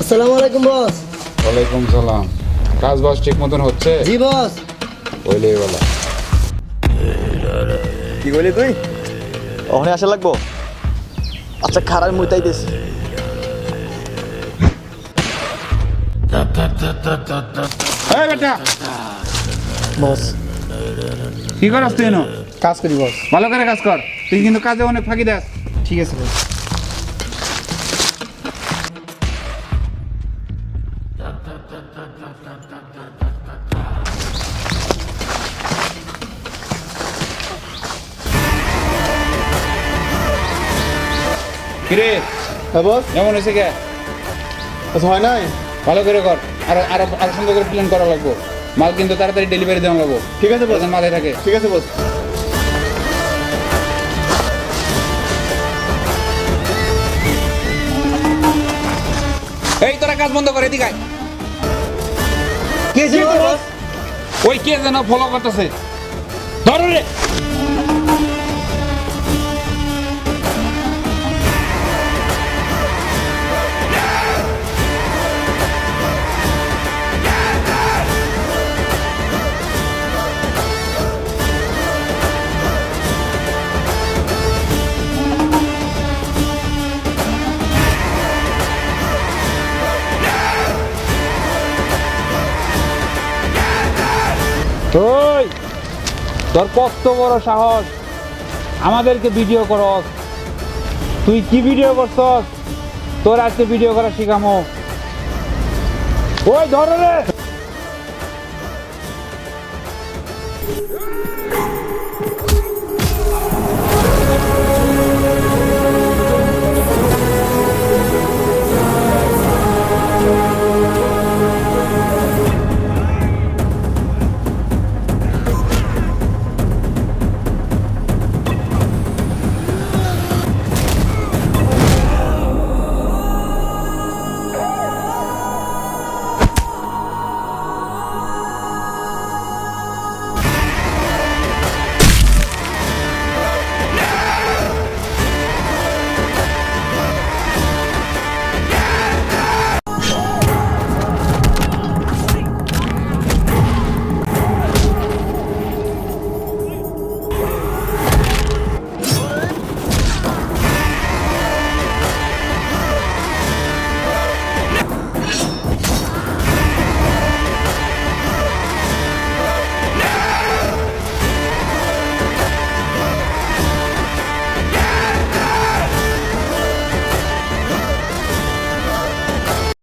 আসসালামু আলাইকুম বস। ওয়ালাইকুম সালাম। কাজ বাজ ঠিক মতন হচ্ছে? জি বস। ওইলেই বলা। কি বলি তুই? ওখানে আসা লাগবো। আচ্ছা খারাপ মুইতাই দিস। এই বেটা, বস কি করছ তুই এনো? কাজ করি বস। ভালো করে কাজ কর, তুই কিন্তু কাজে অনেক ফাঁকি দেস। ঠিক আছে বস। কিরে হ্যাঁ বস। যেমন হয়েছে কে? আচ্ছা হয় নাই? ভালো করে কর, আর আরো আরো সুন্দর করে প্ল্যান করা লাগবো। মাল কিন্তু তাড়াতাড়ি ডেলিভারি দেওয়া লাগবো। ঠিক আছে বস। যেন মাথায় থাকে। ঠিক আছে বস। এই তোরা কাজ বন্ধ করে এদিকে আয়। কি হয়েছে বস? ওই কে যেন ফলো করতেছে, ধরো রে। ওই তোর কত বড় সাহস আমাদেরকে ভিডিও করস? তুই কি ভিডিও করছস? তোর আজকে ভিডিও করা শিখামো। ওই ধরো রে।